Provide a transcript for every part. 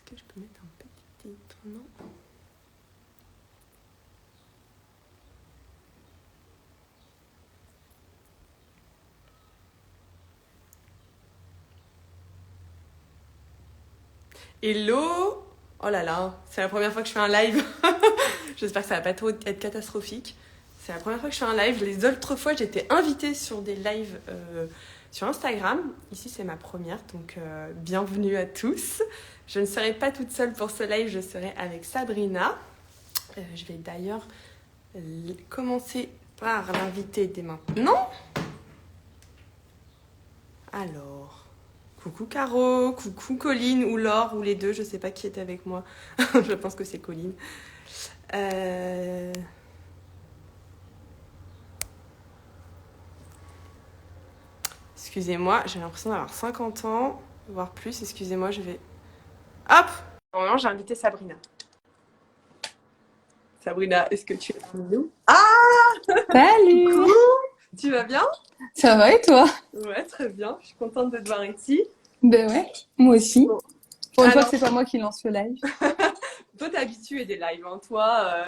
que je peux mettre un petit titre? Non. Hello! Oh là là, c'est la première fois que je fais un live. J'espère que ça va pas trop être catastrophique. C'est la première fois que je fais un live. Les autres fois, j'étais invitée sur des lives sur Instagram. Ici, c'est ma première, donc bienvenue à tous. Je ne serai pas toute seule pour ce live, je serai avec Sabrina. Je vais d'ailleurs commencer par l'inviter dès maintenant. Alors, coucou Caro, coucou Colline ou Laure ou les deux, je sais pas qui est avec moi. Je pense que c'est Colline. Excusez-moi, j'ai l'impression d'avoir 50 ans, voire plus. Excusez-moi, je vais... Hop! Normalement, j'ai invité Sabrina. Sabrina, est-ce que tu es parmi nous? Ah! Salut! Coucou! Tu vas bien? Ça va et toi? Ouais, très bien. Je suis contente de te voir ici. Ben ouais, moi aussi. Bon. Pour une fois que Alors, c'est pas moi qui lance le live. toi, t'es habituée des lives, hein. Toi,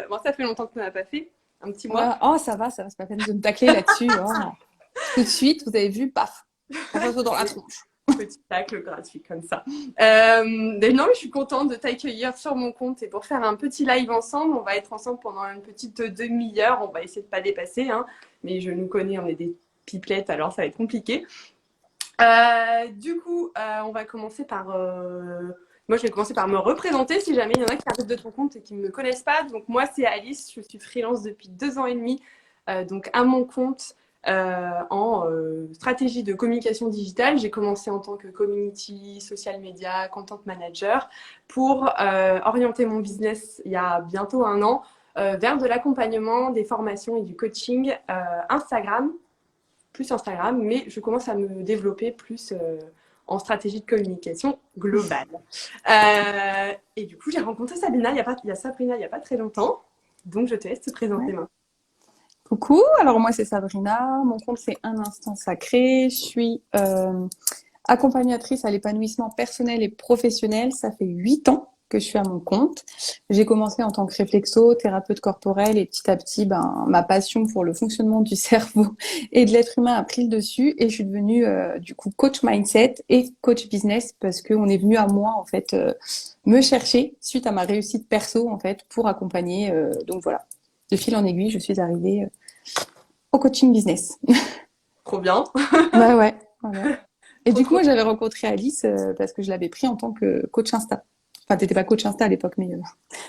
bon, ça fait longtemps que tu n'en as pas fait. Un petit Ouais. mois. Oh, ça va, c'est pas la peine de me tacler là-dessus. Oh. Tout de suite, vous avez vu, paf, un photo dans la tronche. Petit tacle gratuit comme ça. Mais non, mais je suis contente de t'accueillir sur mon compte et pour faire un petit live ensemble. On va être ensemble pendant une petite demi-heure. On va essayer de pas dépasser, hein. Mais je nous connais, on est des pipelettes, alors ça va être compliqué. Du coup, on va commencer par... Moi, je vais commencer par me représenter si jamais il y en a qui arrivent de ton compte et qui ne me connaissent pas. Donc, moi, c'est Alice. Je suis freelance depuis 2 ans et demi. Donc, à mon compte en stratégie de communication digitale. J'ai commencé en tant que community, social media, content manager pour orienter mon business il y a bientôt 1 an vers de l'accompagnement, des formations et du coaching Instagram, plus Instagram, mais je commence à me développer plus en stratégie de communication globale. Et du coup, j'ai rencontré Sabrina il y a Sabrina il n'y a pas très longtemps, donc je te laisse te présenter Ouais. maintenant. Coucou, alors moi c'est Sabrina, mon compte c'est Un Instant Sacré, je suis accompagnatrice à l'épanouissement personnel et professionnel, ça fait 8 ans que je suis à mon compte. J'ai commencé en tant que réflexo, thérapeute corporelle et petit à petit, ma passion pour le fonctionnement du cerveau et de l'être humain a pris le dessus et je suis devenue du coup coach mindset et coach business parce qu'on est venu à moi en fait me chercher suite à ma réussite perso en fait pour accompagner. Donc voilà, de fil en aiguille, je suis arrivée au coaching business. Trop bien. Ouais, ouais, voilà. Et Trop, du coup, trop. moi, j'avais rencontré Alice parce que je l'avais pris en tant que coach Insta. Enfin, t'étais pas coach Insta à l'époque, mais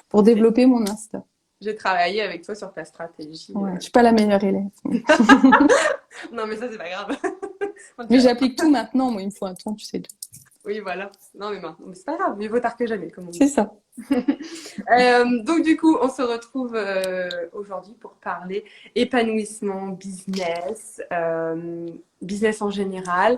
pour développer mon Insta. J'ai travaillé avec toi sur ta stratégie. Ouais, je suis pas la meilleure élève. Non, mais ça, c'est pas grave. On Mais dira. j'applique tout maintenant. Moi, il me faut un temps, tu sais. Oui, voilà. Non, mais maintenant, c'est pas grave. Mieux vaut tard que jamais, comme on C'est dit. ça. Donc du coup, on se retrouve aujourd'hui pour parler épanouissement, business, business en général.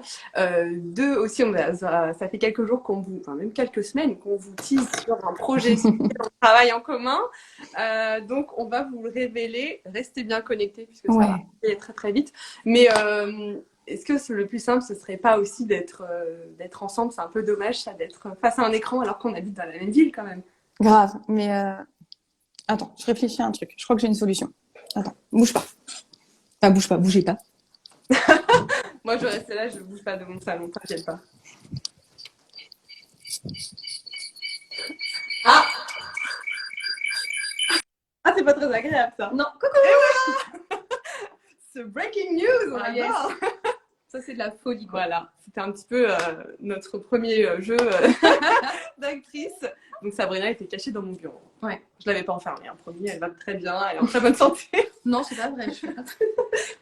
Aussi, ça fait quelques jours enfin même quelques semaines qu'on vous tease sur un projet sur lequel on travaille en commun. Donc on va vous le révéler. Restez bien connectés puisque ça va Ouais, aller très très vite. Mais est-ce que le plus simple, ce serait pas aussi d'être ensemble? C'est un peu dommage ça, d'être face à un écran alors qu'on habite dans la même ville quand même. grave. Mais attends, je réfléchis à un truc. Je crois que j'ai une solution. Attends, bouge pas. Enfin, bouge pas, bougez pas. Moi, je reste là, je ne bouge pas de mon salon, t'inquiète pas. Ah, ah c'est pas très agréable ça. Non, Ce breaking news, on ah, adore. yes. Ça, c'est de la folie, quoi. Voilà, c'était un petit peu notre premier jeu d'actrice. Donc Sabrina était cachée dans mon bureau. Ouais. Je l'avais pas enfermée, hein, promis, elle va très bien, elle est en très bonne santé. Non, c'est pas vrai. Je suis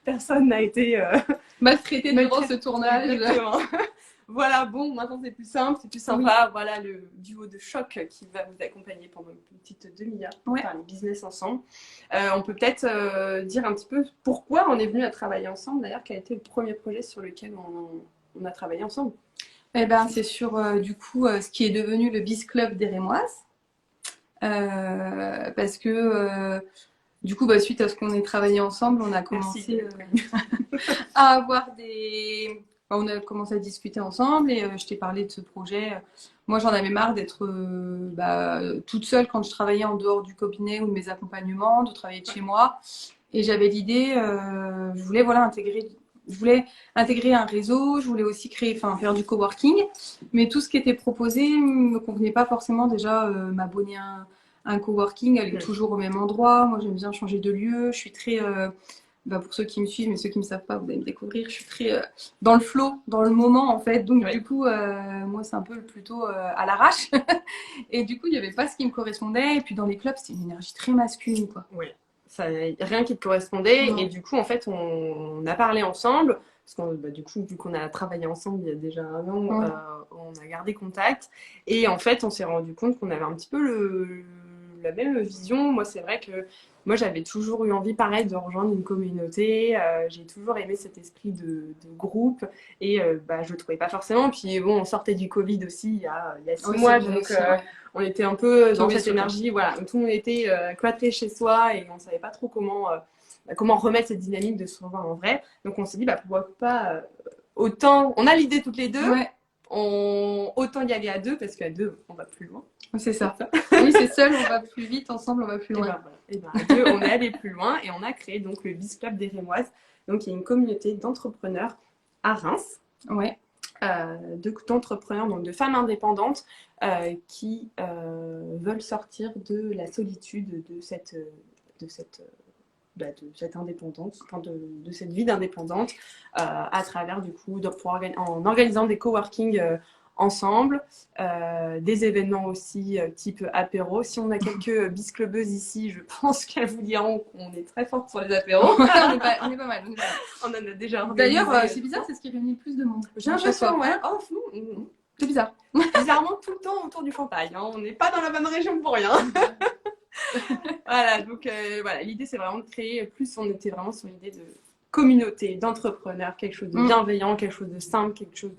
Personne n'a été maltraitée durant maltraité. ce tournage. Exactement. Voilà, bon, maintenant c'est plus simple, c'est plus Oui. sympa. Voilà le duo de choc qui va vous accompagner pendant une petite demi-heure pour Ouais. faire les business ensemble. On peut peut-être dire un petit peu pourquoi on est venu à travailler ensemble, d'ailleurs, quel a été le premier projet sur lequel on a travaillé ensemble. Eh ben, c'est sur du coup ce qui est devenu le Biz Club des Rémoises. Parce que du coup, suite à ce qu'on ait travaillé ensemble, on a Merci. commencé à avoir on a commencé à discuter ensemble et je t'ai parlé de ce projet. Moi, j'en avais marre d'être toute seule quand je travaillais en dehors du cabinet ou de mes accompagnements, de travailler de chez moi. Et j'avais l'idée, je voulais intégrer un réseau, je voulais aussi faire du coworking, mais tout ce qui était proposé me convenait pas forcément. Déjà, m'abonner à un coworking, aller toujours au même endroit. Moi, j'aime bien changer de lieu. Je suis très, pour ceux qui me suivent, mais ceux qui me savent pas, vous allez me découvrir. Je suis très dans le flow, dans le moment en fait. Donc du coup, moi, c'est un peu plutôt à l'arrache. Et du coup, il y avait pas ce qui me correspondait. Et puis dans les clubs, c'était une énergie très masculine, quoi. Ouais. Ça, rien qui te correspondait. Non. Et du coup, en fait, on a parlé ensemble. Parce qu'on, du coup, vu qu'on a travaillé ensemble il y a déjà un an, on a gardé contact. Et en fait, on s'est rendu compte qu'on avait un petit peu la même vision. Moi, c'est vrai que moi, j'avais toujours eu envie, pareil, de rejoindre une communauté. J'ai toujours aimé cet esprit de groupe. Et je le trouvais pas forcément. Puis bon, on sortait du Covid aussi il y a 6 mois. Donc, on était un peu dans cette énergie. Voilà, tout le monde était cloîtré chez soi et on savait pas trop comment remettre cette dynamique de se revoir en vrai. Donc on s'est dit, pourquoi pas autant. On a l'idée toutes les deux. Ouais. Autant y aller à deux parce qu'à deux, on va plus loin. C'est ça. Oui, c'est seul, on va plus vite, ensemble, on va plus loin. Et à deux, on est allé plus loin et on a créé donc le Biz Club des Rémoises. Donc il y a une communauté d'entrepreneurs à Reims. Ouais. D'entrepreneurs, donc de femmes indépendantes qui veulent sortir de la solitude de cette indépendance, de cette vie d'indépendante à travers du coup en organisant des coworking ensemble, des événements aussi type apéro. Si on a quelques bisclubeuses ici, je pense qu'elles vous diront qu'on est très fortes sur les apéros. on est pas mal. On en a déjà organisé. D'ailleurs, c'est bizarre, c'est ce qui réunit le plus de monde. J'ai l'impression, ouais. Oh, c'est bizarre. Bizarrement, tout le temps autour du Champagne. Hein. On n'est pas dans la bonne région pour rien. Voilà, donc l'idée c'est vraiment de créer plus. On était vraiment sur l'idée de communauté, d'entrepreneurs, quelque chose de bienveillant, quelque chose de simple, quelque chose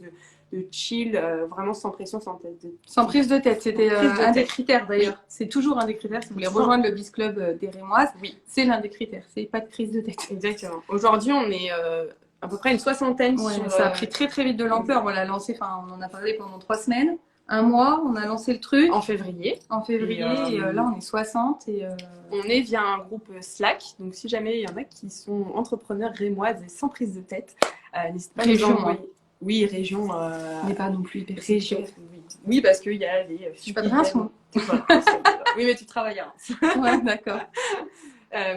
de chill, vraiment sans pression, sans tête. Sans prise de tête, c'était un des critères d'ailleurs. Oui. C'est toujours un des critères. Si vous voulez rejoindre le Biz Club des Rémoises, c'est l'un des critères. C'est pas de prise de tête. Exactement. Aujourd'hui, on est à peu près une soixantaine. Ça a pris très très vite de l'ampleur. On l'a lancé, on en a parlé pendant 3 semaines. Un mois, on a lancé le truc. En février. Et là, on est 60. On est via un groupe Slack. Donc, si jamais il y en a qui sont entrepreneurs rémoises et sans prise de tête, n'hésitez pas à nous envoyer. Oui, région. Mais pas non plus hyper région. Oui, parce qu'il y a les. Je suis pas de Reims, moi. Oui, mais tu travailles à Reims. Ouais, d'accord.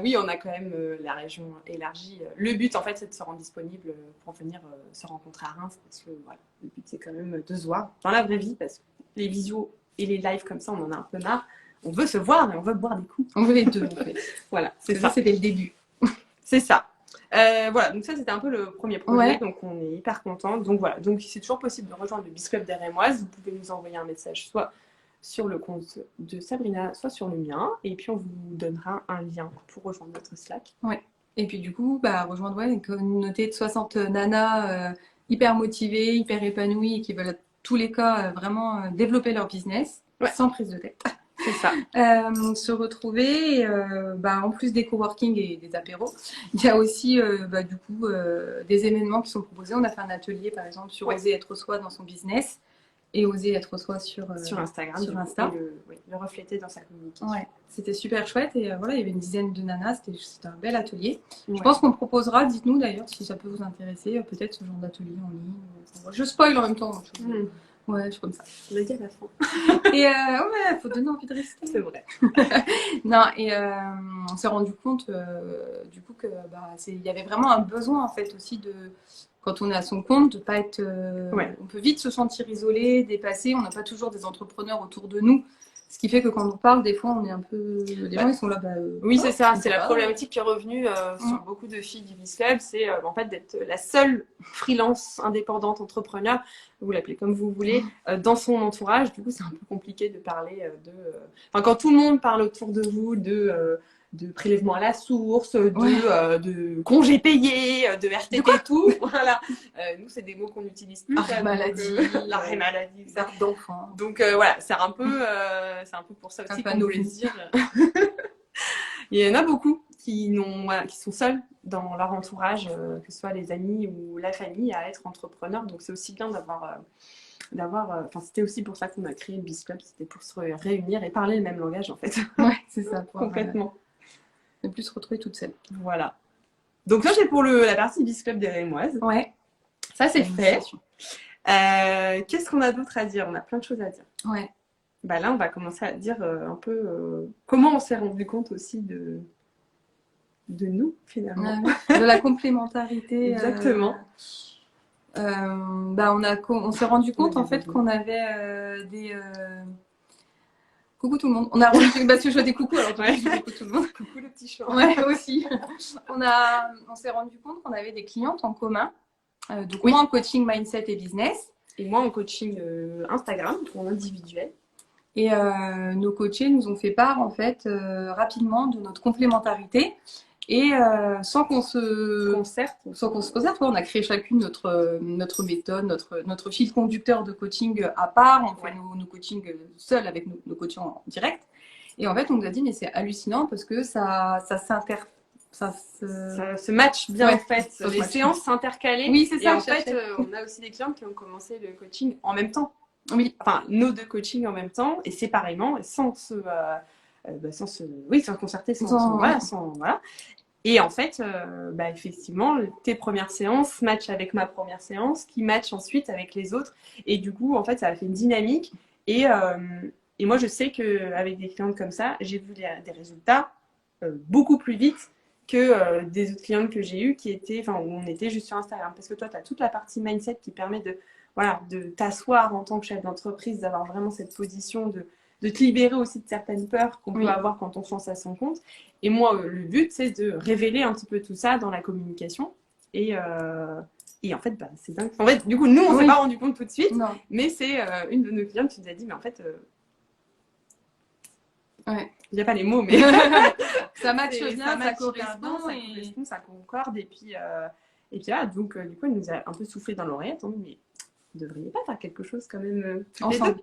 Oui, on a quand même la région élargie. Le but, en fait, c'est de se rendre disponible pour venir se rencontrer à Reims. Parce que voilà, le but, c'est quand même de se voir dans la vraie vie. Parce que les visios et les lives comme ça, on en a un peu marre. On veut se voir et on veut boire des coups. On veut les deux, en fait. Voilà, c'est ça. C'était le début. C'est ça. Voilà, donc ça, c'était un peu le premier projet. Ouais. Donc, on est hyper contents. Donc, voilà. Donc, c'est toujours possible de rejoindre le Biz Club des Rémoises. Vous pouvez nous envoyer un message, soit sur le compte de Sabrina, soit sur le mien. Et puis, on vous donnera un lien pour rejoindre notre Slack. Ouais. Et puis, du coup, rejoindre une communauté de 60 nanas hyper motivées, hyper épanouies et qui veulent, à tous les cas, vraiment développer leur business sans prise de tête. C'est ça. Se retrouver, en plus des coworking et des apéros, il y a aussi des événements qui sont proposés. On a fait un atelier, par exemple, sur oser être soi dans son business. Et oser être soi sur Instagram. Sur Insta. Le refléter dans sa communication. Ouais, c'était super chouette. Et il y avait une dizaine de nanas. C'était un bel atelier. Ouais. Je pense qu'on proposera, dites-nous d'ailleurs, si ça peut vous intéresser, peut-être ce genre d'atelier en ligne. Je spoil en même temps. Ouais, je suis comme ça. Je le dis à la fin. Et faut donner envie de rester. C'est vrai. Non, et on s'est rendu compte du coup que il y avait vraiment un besoin en fait aussi de, quand on est à son compte, de pas être. On peut vite se sentir isolé, dépassé. On n'a pas toujours des entrepreneurs autour de nous. Ce qui fait que quand on parle, des fois, on est un peu. Les gens, ils sont là. Oui, c'est ça. C'est la problématique qui est revenue sur beaucoup de filles du Biz Club. C'est en fait d'être la seule freelance indépendante entrepreneur, vous l'appelez comme vous voulez, dans son entourage. Du coup, c'est un peu compliqué de parler de. Enfin, quand tout le monde parle autour de vous de prélèvement à la source, de congés payés, de RTT, tout. Voilà. Nous, c'est des mots qu'on n'utilise plus. L'arrêt maladie. L'arrêt maladie. Garde d'enfant. Donc voilà, c'est un peu pour ça aussi qu'on voulait dire. Il y en a beaucoup qui sont seuls, dans leur entourage, que ce soit les amis ou la famille, à être entrepreneur. Donc c'est aussi bien enfin c'était aussi pour ça qu'on a créé le Biz Club, c'était pour se réunir et parler le même langage en fait. Ouais, c'est ça. Complètement. Ne plus se retrouver toute seule. Voilà. Donc ça c'est pour la partie Biz Club des Rémoises. Ouais. Ça c'est fait. Qu'est-ce qu'on a d'autre à dire? On a plein de choses à dire. Ouais. Bah là on va commencer à dire un peu comment on s'est rendu compte aussi de nous finalement. De la complémentarité. Exactement. On s'est rendu compte en fait qu'on avait des coucou tout le monde. On a rendu parce que je fais des coucous alors je dis coucou tout le monde. Coucou le petit chat. Ouais aussi. On s'est rendu compte qu'on avait des clientes en commun. Donc moi en coaching mindset et business et moi en coaching Instagram pour individuel. Et nos coachés nous ont fait part en fait rapidement de notre complémentarité. Et sans qu'on se concerte, on a créé chacune notre méthode, notre fil conducteur de coaching à part. On fait nos coachings seuls avec nos coachings en direct. Et en fait, on nous a dit, mais c'est hallucinant parce que ça se match bien en fait. Les séances s'intercalaient. Oui, c'est ça. Et en fait, on a aussi des clientes qui ont commencé le coaching en même temps. Oui. Enfin, nos 2 coachings en même temps et séparément, sans se concerter, voilà. Et en fait, effectivement, tes premières séances matchent avec ma première séance, qui matchent ensuite avec les autres. Et du coup, en fait, ça a fait une dynamique. Et moi, je sais qu'avec des clientes comme ça, j'ai vu des résultats beaucoup plus vite que des autres clientes que j'ai eues où on était juste sur Instagram. Parce que toi, tu as toute la partie mindset qui permet de t'asseoir en tant que chef d'entreprise, d'avoir vraiment cette position de te libérer aussi de certaines peurs qu'on peut avoir quand on se lance à son compte. Et moi, le but, c'est de révéler un petit peu tout ça dans la communication. Et en fait, c'est dingue. En fait, du coup, nous, on s'est pas rendu compte tout de suite. Non. Mais c'est une de nos clientes qui nous a dit, mais en fait, il n'y a pas les mots, mais ça matche bien, ça correspond, ça concorde. Et puis là, donc, du coup, elle nous a un peu soufflé dans l'oreillette. On dit, mais vous ne devriez pas faire quelque chose quand même ensemble.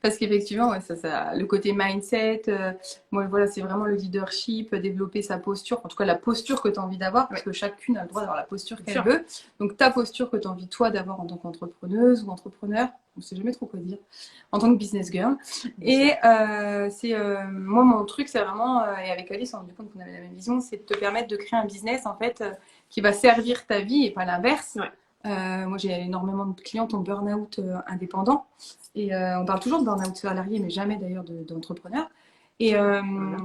Parce qu'effectivement, le côté mindset, moi, voilà, c'est vraiment le leadership, développer sa posture, en tout cas la posture que tu as envie d'avoir, parce que chacune a le droit d'avoir la posture qu'elle veut. Donc ta posture que tu as envie toi d'avoir en tant qu'entrepreneuse ou entrepreneur, on ne sait jamais trop quoi dire, en tant que business girl. Et moi, mon truc, c'est vraiment, et avec Alice, on s'est rendu compte qu'on avait la même vision, c'est de te permettre de créer un business en fait qui va servir ta vie et pas l'inverse. Moi, j'ai énormément de clientes en burn-out indépendant. Et on parle toujours de burn-out salarié, mais jamais d'ailleurs d'entrepreneur. Et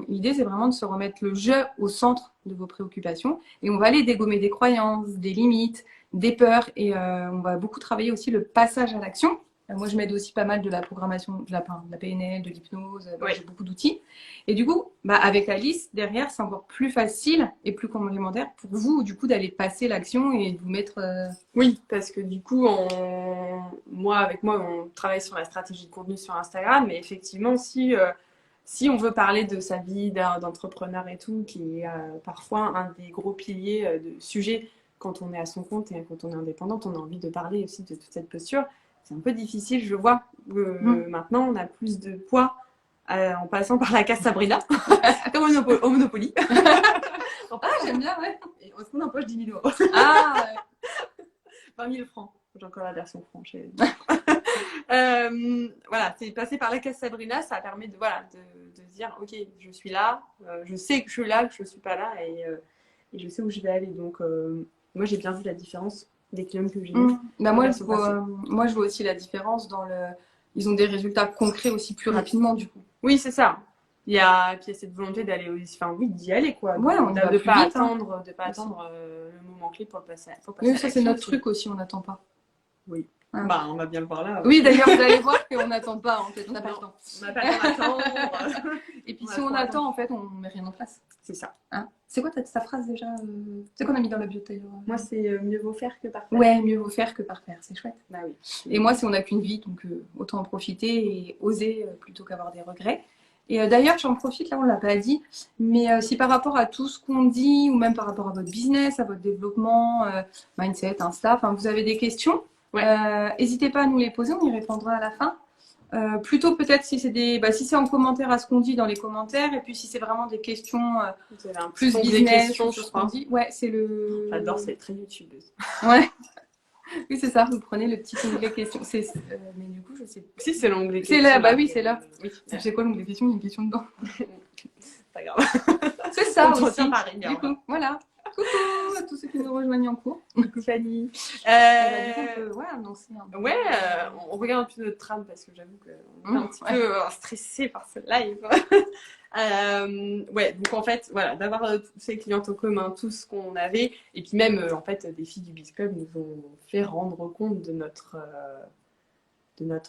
l'idée, c'est vraiment de se remettre le jeu au centre de vos préoccupations. Et on va aller dégommer des croyances, des limites, des peurs. Et on va beaucoup travailler aussi le passage à l'action. Moi, je m'aide aussi pas mal de la programmation, de la PNL, de l'hypnose. J'ai beaucoup d'outils. Et du coup, avec Alice, derrière, c'est encore plus facile et plus complémentaire pour vous, du coup, d'aller passer l'action et de vous mettre... Oui, parce que du coup, avec moi, on travaille sur la stratégie de contenu sur Instagram. Mais effectivement, si on veut parler de sa vie d'entrepreneur et tout, qui est parfois un des gros piliers de sujet quand on est à son compte et quand on est indépendante, on a envie de parler aussi de toute cette posture. C'est un peu difficile, je vois. Maintenant, on a plus de poids en passant par la casse Sabrina, comme au Monopoly. J'aime bien, ouais. Et on se trouve empoche 10 000 euros. 20 000 francs. J'ai encore la version franc. Voilà, c'est passer par la casse Sabrina, ça permet de dire, ok, je suis là, je sais que je suis là, que je ne suis pas là, et je sais où je vais aller. Donc, moi, j'ai bien vu la différence des clients que j'ai eu. Moi, je vois aussi la différence ils ont des résultats concrets aussi plus rapidement, du coup. Oui, c'est ça. Puis il y a cette volonté d'aller d'y aller, quoi. Ouais, de ne pas attendre, le moment clé pour passer oui, ça, c'est notre truc aussi, on n'attend pas. Oui. On va bien le voir là. Oui, d'ailleurs, vous allez voir qu'on n'attend pas, en fait. On n'a pas le temps. On n'a pas le temps d'attendre. Et puis, si on attend, en fait, on ne met rien en place. C'est ça. C'est quoi ta phrase déjà C'est qu'on a mis dans la bio d'ailleurs. Moi, c'est mieux vaut faire que parfaire. Ouais, mieux vaut faire que parfaire, c'est chouette. Bah oui. Et moi, on n'a qu'une vie, donc autant en profiter et oser plutôt qu'avoir des regrets. Et d'ailleurs, j'en profite, là, on ne l'a pas dit, mais si par rapport à tout ce qu'on dit, ou même par rapport à votre business, à votre développement, mindset, Insta, vous avez des questions, n'hésitez pas à nous les poser, on y répondra à la fin. Plutôt peut-être si c'est si c'est en commentaire à ce qu'on dit dans les commentaires, et puis si c'est vraiment des questions Vous avez un plus petit onglet business questions, sur je ce qu'on crois. dit. Ouais, c'est le. J'adore, c'est très youtubeuse. Ouais. Oui, c'est ça. Vous prenez le petit onglet questions. Mais du coup, je sais. Si, c'est l'onglet C'est questions. là, bah oui, c'est là. Oui, C'est quoi l'onglet questions? Il y a une question dedans. c'est pas grave. C'est ça On aussi. retient par rigueur. Du coup, voilà. Coucou à tous ceux qui nous rejoignent en cours. Coucou Fanny. Du coup, on peut annoncer un peu. Ouais, on regarde un peu notre trame parce que j'avoue qu'on est un petit ouais. peu stressé par ce live. Ouais, donc en fait, voilà, d'avoir tous ces clientes en commun, tout ce qu'on avait, et puis même en fait, des filles du Biz Club nous ont fait rendre compte de notre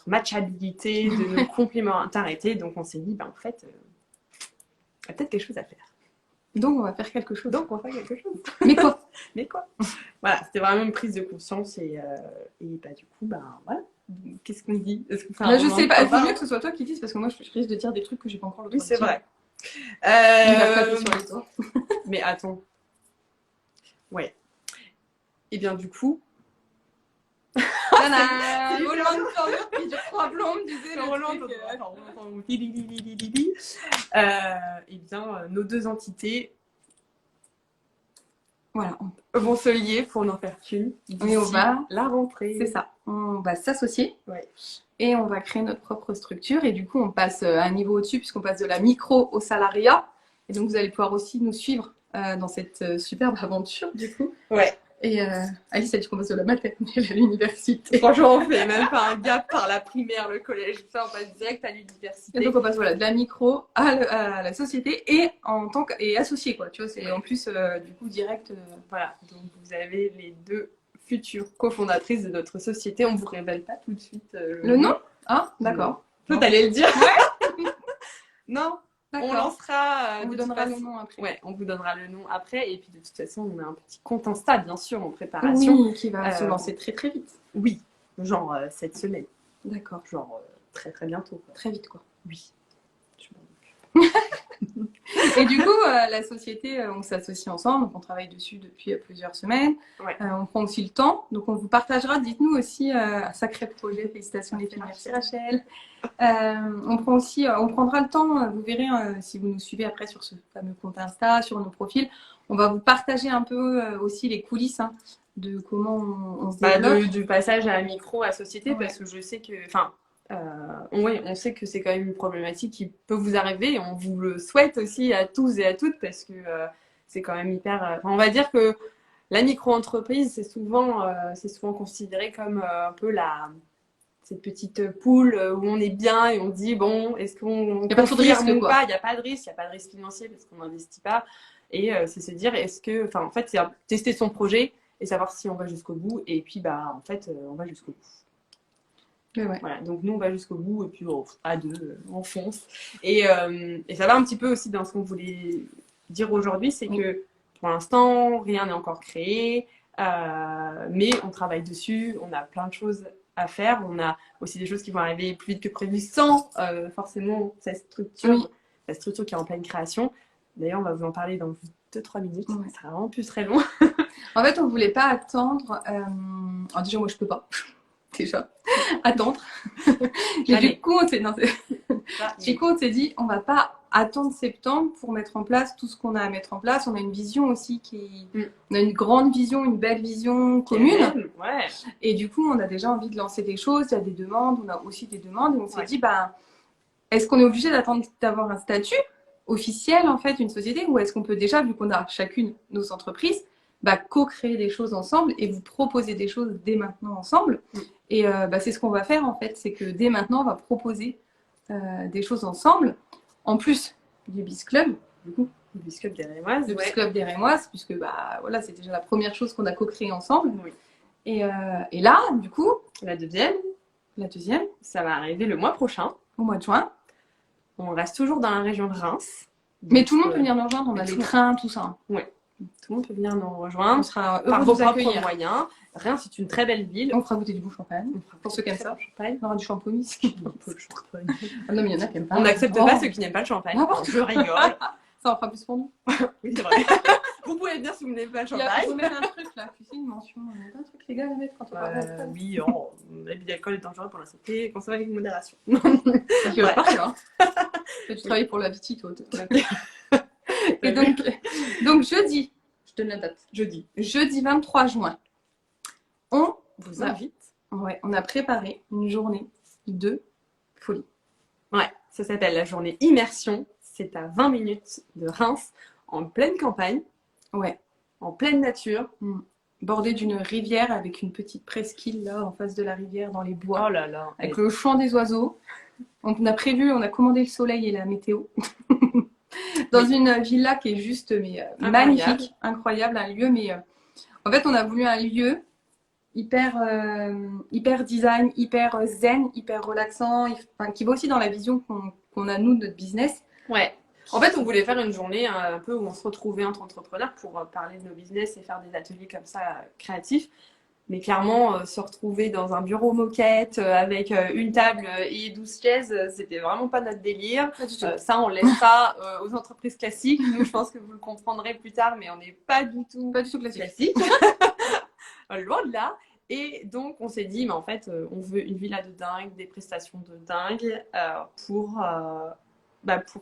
matchabilité, de nos complémentarité. Donc on s'est dit, ben en fait, il y a peut-être quelque chose à faire. Donc on va faire quelque chose. Donc on va faire quelque chose. Mais quoi? Mais quoi? Voilà, c'était vraiment une prise de conscience et bah du coup, ben voilà. Qu'est-ce qu'on dit? Est-ce qu'on fait un Je roman sais de pas, il faut campagne mieux que ce soit toi qui dises parce que moi je risque de dire des trucs que j'ai pas encore le droit Oui, c'est de dire. vrai. Il va taper sur les doigts. Mais attends. Ouais. Et bien du coup. Tadam! Roulement de tambour, puis du trois blondes, disait le Roland, truc, et bien nos deux entités Voilà, vont se lier pour n'en faire qu'une. Oui, on va. La rentrée. c'est ça. On va s'associer Ouais. et on va créer notre propre structure. Et du coup, on passe à un niveau au-dessus puisqu'on passe de la micro au salariat. Et donc, vous allez pouvoir aussi nous suivre dans cette superbe aventure, du coup. Ouais. Et Alice a dit qu'on passe de la maternelle à l'université. Franchement, on fait même pas un gap par la primaire, le collège, tout ça, on passe direct à l'université. Et donc, on passe de la micro à la société et en tant qu'associé, quoi. Tu vois, c'est en plus, du coup, direct. Voilà, donc vous avez les deux futures cofondatrices de notre société. On vous révèle pas tout de suite Le nom? Ah, d'accord. Toi, t'allais le dire. Ouais. Non, on D'accord. lancera. On vous donnera le nom après. Ouais, on vous donnera le nom après. Et puis de toute façon, on a un petit compte Insta, bien sûr, en préparation. Oui, qui va se lancer très très vite. Oui, genre cette semaine. D'accord. Genre très très bientôt. Quoi. Très vite, quoi. Oui. Et du coup, la société, on s'associe ensemble, donc on travaille dessus depuis plusieurs semaines. Ouais. On prend aussi le temps, donc on vous partagera. Dites-nous aussi un sacré projet. Félicitations les filles, merci Rachel. On prendra le temps. Vous verrez si vous nous suivez après sur ce fameux compte Insta, sur nos profils. On va vous partager un peu aussi les coulisses de comment on se développe. Du passage à la micro à société, Ouais. parce que je sais que, enfin, oui, on sait que c'est quand même une problématique qui peut vous arriver et on vous le souhaite aussi à tous et à toutes parce que c'est quand même hyper. On va dire que la micro-entreprise, c'est souvent considéré comme un peu cette petite poule où on est bien et on dit bon, est-ce qu'on Il y a pas trop de confirme risque, ou quoi. pas? Il n'y a pas de risque, il n'y a pas de risque financier parce qu'on n'investit pas. Et c'est se dire, est-ce que, enfin, en fait, c'est tester son projet et savoir si on va jusqu'au bout. Et puis, bah, en fait, on va jusqu'au bout. Mais ouais. Voilà, donc nous on va jusqu'au bout et puis à deux, on fonce. Et ça va un petit peu aussi dans ce qu'on voulait dire aujourd'hui, c'est que pour l'instant rien n'est encore créé, mais on travaille dessus, on a plein de choses à faire, on a aussi des choses qui vont arriver plus vite que prévu sans forcément cette structure, Oui. la structure qui est en pleine création. D'ailleurs on va vous en parler dans 2-3 minutes, Ouais. ça sera vraiment plus très long. En fait, on voulait pas attendre. Alors déjà, moi, je peux pas. Déjà, attendre. Et du coup, on s'est dit, on va pas attendre septembre pour mettre en place tout ce qu'on a à mettre en place. On a une vision aussi on a une grande vision, une belle vision commune. Ouais. Et du coup, on a déjà envie de lancer des choses. Il y a des demandes, on a aussi des demandes. Et on s'est dit, est-ce qu'on est obligé d'attendre d'avoir un statut officiel, en fait, une société, ou est-ce qu'on peut déjà, vu qu'on a chacune nos entreprises, co-créer des choses ensemble et vous proposer des choses dès maintenant ensemble. Et c'est ce qu'on va faire en fait, c'est que dès maintenant on va proposer des choses ensemble, en plus du Biz Club, du coup, Le Biz Club des Rémoises. le Biz Club des Rémoises, puisque voilà, c'est déjà la première chose qu'on a co-créée ensemble. Oui. Et là, du coup, La deuxième, ça va arriver le mois prochain. au mois de juin. On reste toujours dans la région de Reims. Mais Donc, tout le monde peut venir nous rejoindre, on a les trains, tout ça. Tout le monde peut venir nous On rejoindre sera par heureux de vos vous propres accueillir. moyens. Reims, c'est une très belle ville. On fera goûter du bon champagne. Pour ceux qui aiment ça. Champagne. On aura du champomis. Un peu de champagne. Ah non, mais il y en a qui aiment pas. On n'accepte pas ceux qui n'aiment pas le champagne. N'importe Je rigole. Ça en fera plus pour nous. Oui, c'est vrai. Vous pouvez venir si vous n'avez pas le Il faut champagne. mettre un truc là, tu sais, une mention. Il y a un truc, les gars, à mettre quand on parle d'alcool. Oui, l'abus d'alcool est dangereux pour la santé, consommez avec modération. Parce que Ouais. pas hein. Tu travailles pour la petite toi. Et donc jeudi, je donne la date. Jeudi 23 juin, on Vous invite. on a préparé une journée de folie. Ouais, ça s'appelle la journée immersion. C'est à 20 minutes de Reims, en pleine campagne, Ouais, en pleine nature. bordée d'une rivière avec une petite presqu'île là en face de la rivière dans les bois, Oh là là. avec le chant des oiseaux. Donc on a commandé le soleil et la météo dans une villa qui est juste magnifique, incroyable, un lieu. Mais en fait, on a voulu un lieu hyper design, hyper zen, hyper relaxant, qui va aussi dans la vision qu'on a nous de notre business. Ouais. En fait, on voulait faire une journée un peu où on se retrouvait entre entrepreneurs pour parler de nos business et faire des ateliers comme ça créatifs. Mais clairement, se retrouver dans un bureau moquette avec une table et 12 chaises, c'était vraiment pas notre délire. Ça, on laisse ça aux entreprises classiques. Nous, je pense que vous le comprendrez plus tard, mais on n'est pas du tout classique. Loin de là. Et donc, on s'est dit, mais en fait, on veut une villa de dingue, des prestations de dingue pour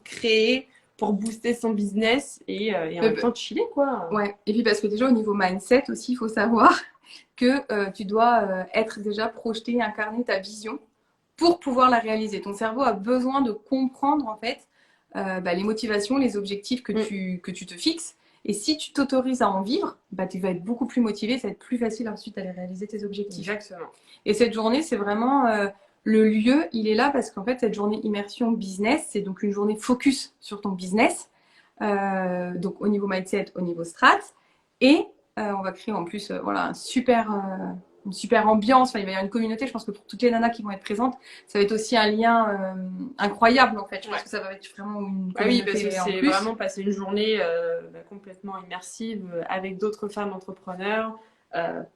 créer, pour booster son business et en même temps chiller, quoi. Ouais, et puis parce que déjà au niveau mindset aussi, il faut savoir que tu dois être déjà projeté, incarner ta vision pour pouvoir la réaliser. Ton cerveau a besoin de comprendre en fait les motivations, les objectifs que tu te fixes. Et si tu t'autorises à en vivre, tu vas être beaucoup plus motivé, ça va être plus facile ensuite d'aller réaliser tes objectifs. Exactement. Et cette journée, c'est vraiment le lieu, il est là parce qu'en fait, cette journée immersion business, c'est donc une journée focus sur ton business, donc au niveau mindset, au niveau strat. Et on va créer en plus une super ambiance. Enfin, il va y avoir une communauté. Je pense que pour toutes les nanas qui vont être présentes, ça va être aussi un lien incroyable en fait. Je pense que ça va être vraiment une communauté. Oui, parce que en c'est plus. vraiment passer une journée complètement immersive avec d'autres femmes entrepreneurs,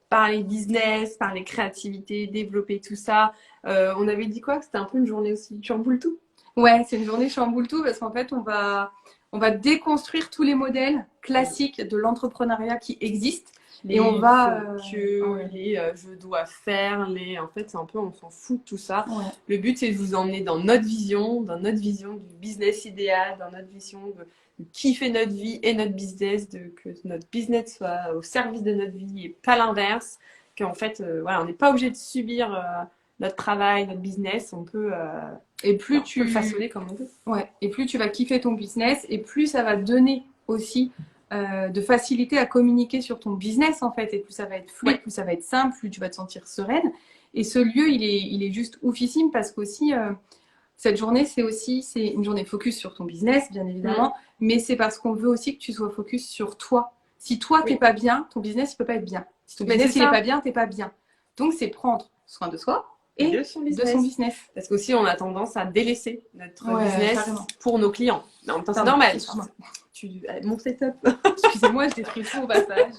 parler business, parler créativité, développer tout ça. On avait dit quoi? Que c'était un peu une journée aussi chamboule tout. Ouais, c'est une journée chamboule tout parce qu'en fait, on va déconstruire tous les modèles classiques de l'entrepreneuriat qui existent. Et on va je dois faire en fait c'est un peu on s'en fout de tout ça. Ouais. Le but c'est de vous emmener dans notre vision du business idéal, dans notre vision de kiffer notre vie et notre business, que notre business soit au service de notre vie et pas l'inverse, qu'en fait on n'est pas obligé de subir notre travail, notre business, on peut le façonner comme on veut. Ouais, et plus tu vas kiffer ton business et plus ça va donner aussi de facilité à communiquer sur ton business en fait, et plus ça va être fluide, plus ça va être simple, plus tu vas te sentir sereine. Et ce lieu, il est juste oufissime parce qu'aussi cette journée, c'est une journée focus sur ton business, bien évidemment, mais c'est parce qu'on veut aussi que tu sois focus sur toi. Si toi, t'es pas bien, ton business, il peut pas être bien. Si ton business, il est pas bien, t'es pas bien. Donc, c'est prendre soin de soi et de son business. Parce qu'aussi, on a tendance à délaisser notre business pour nos clients. Mais en même temps, c'est normal. Mon setup. Excusez-moi, je détruis tout au passage.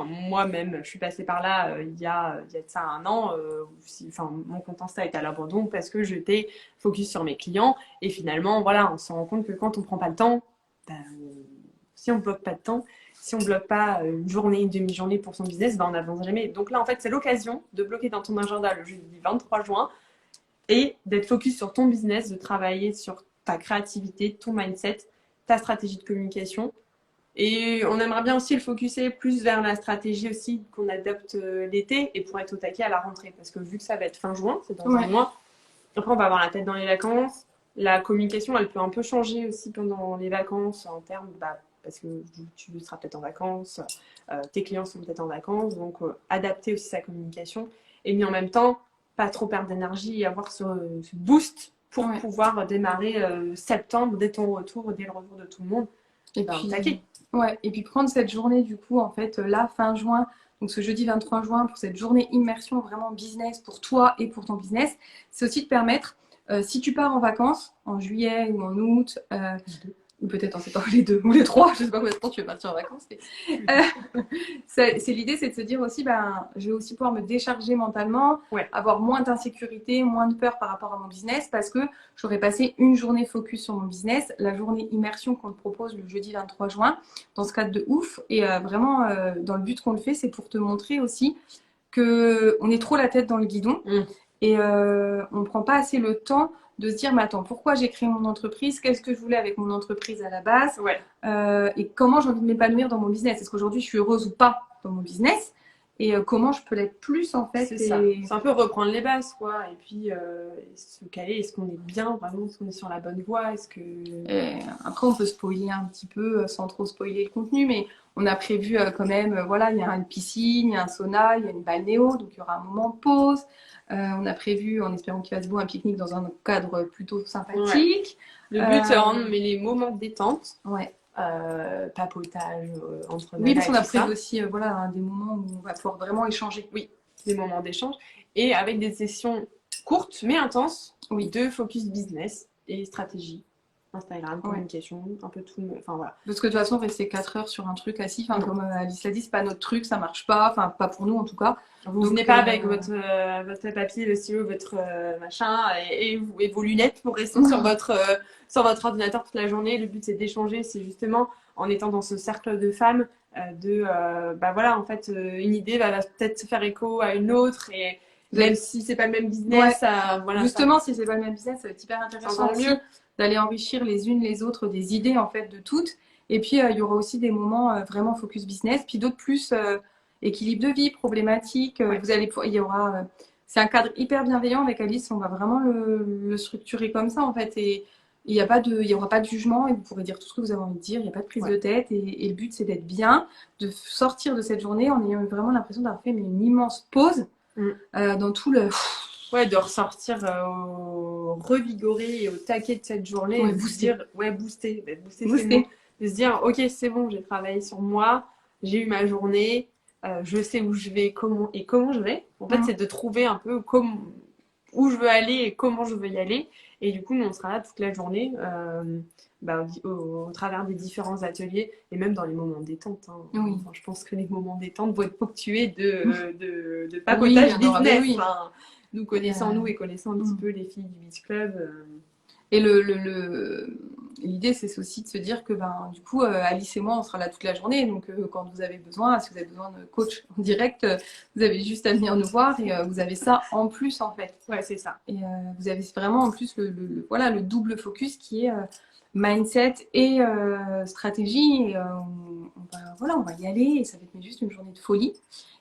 Moi-même, je suis passée par là il y a de ça un an. Mon compte Insta est à l'abandon parce que j'étais focus sur mes clients. Et finalement, voilà, on se rend compte que quand on prend pas le temps, si on bloque pas de temps, si on bloque pas une journée, une demi-journée pour son business, on n'avance jamais. Donc là, en fait, c'est l'occasion de bloquer dans ton agenda le jeudi 23 juin et d'être focus sur ton business, de travailler sur ta créativité, ton mindset, ta stratégie de communication. Et on aimerait bien aussi le focuser plus vers la stratégie aussi qu'on adopte l'été et pour être au taquet à la rentrée. Parce que vu que ça va être fin juin, c'est dans un mois, après on va avoir la tête dans les vacances. La communication, elle peut un peu changer aussi pendant les vacances en termes, parce que tu seras peut-être en vacances, tes clients sont peut-être en vacances, donc adapter aussi sa communication. Et mais en même temps, pas trop perdre d'énergie et avoir ce boost pour pouvoir démarrer septembre, dès ton retour, dès le retour de tout le monde. Et puis prendre cette journée du coup en fait là fin juin, donc ce jeudi 23 juin pour cette journée immersion vraiment business pour toi et pour ton business, c'est aussi de permettre si tu pars en vacances en juillet ou en août ou peut-être en septembre les deux ou les trois, je sais pas combien de temps tu veux partir en vacances. Mais, l'idée, c'est de se dire aussi, je vais aussi pouvoir me décharger mentalement, avoir moins d'insécurité, moins de peur par rapport à mon business, parce que j'aurais passé une journée focus sur mon business, la journée immersion qu'on te propose le jeudi 23 juin, dans ce cadre de ouf, et vraiment, dans le but qu'on le fait, c'est pour te montrer aussi que on est trop la tête dans le guidon et on prend pas assez le temps de se dire, mais attends, pourquoi j'ai créé mon entreprise? Qu'est-ce que je voulais avec mon entreprise à la base? Et comment j'ai envie de m'épanouir dans mon business? Est-ce qu'aujourd'hui, je suis heureuse ou pas dans mon business? Et comment je peux l'être plus, en fait? C'est un peu reprendre les bases, quoi. Et puis, se caler. Est-ce qu'on est bien, vraiment? Est-ce qu'on est sur la bonne voie? Et après, on peut spoiler un petit peu, sans trop spoiler le contenu, mais on a prévu quand même, voilà, il y a une piscine, il y a un sauna, il y a une balnéo, donc il y aura un moment de pause. On a prévu, en espérant qu'il fasse beau, un pique-nique dans un cadre plutôt sympathique. Le but, mais les moments de détente. Papotage entre Oui, parce qu'on a prévu aussi voilà, des moments où on va pouvoir vraiment échanger. Oui, des moments d'échange. Et avec des sessions courtes mais intenses de focus business et stratégie. Instagram, communication, un peu tout. Enfin voilà. Parce que de toute façon, rester 4 heures sur un truc assis, comme Alice l'a dit, c'est pas notre truc, ça marche pas, enfin pas pour nous en tout cas. Vous venez pas avec votre papier, le stylo, votre machin et vos lunettes pour rester sur votre ordinateur toute la journée. Le but c'est d'échanger, c'est justement en étant dans ce cercle de femmes voilà, en fait une idée va peut-être se faire écho à une autre et même si c'est pas le même business, voilà. Justement, si c'est pas le même business, ça va être hyper intéressant aussi d'aller enrichir les unes les autres des idées en fait de toutes. Et puis il y aura aussi des moments vraiment focus business, puis d'autres plus équilibre de vie, problématiques. Il y aura, c'est un cadre hyper bienveillant avec Alice. On va vraiment le structurer comme ça en fait. Et il y aura pas de jugement et vous pourrez dire tout ce que vous avez envie de dire. Il n'y a pas de prise de tête et le but c'est d'être bien, de sortir de cette journée en ayant vraiment l'impression d'avoir fait une immense pause dans tout le. De ressortir revigoré et au taquet de cette journée, et booster. De se dire, ok, c'est bon, j'ai travaillé sur moi, j'ai eu ma journée, je sais où je vais, comment je vais. En fait, c'est de trouver un peu où je veux aller et comment je veux y aller. Et du coup, nous, on sera là toute la journée, au travers des différents ateliers et même dans les moments détente. Enfin, je pense que les moments détente vont être ponctués de papotage business. Nous connaissant nous et connaissant un petit peu les filles du Beach Club. Et l'idée, c'est aussi de se dire que du coup, Alice et moi, on sera là toute la journée. Donc, quand vous avez besoin, si vous avez besoin de coach en direct, vous avez juste à venir nous voir et vous avez ça en plus, en fait. Ouais, c'est ça. Et vous avez vraiment en plus le double focus qui est mindset et stratégie. Et on va y aller et ça va être juste une journée de folie.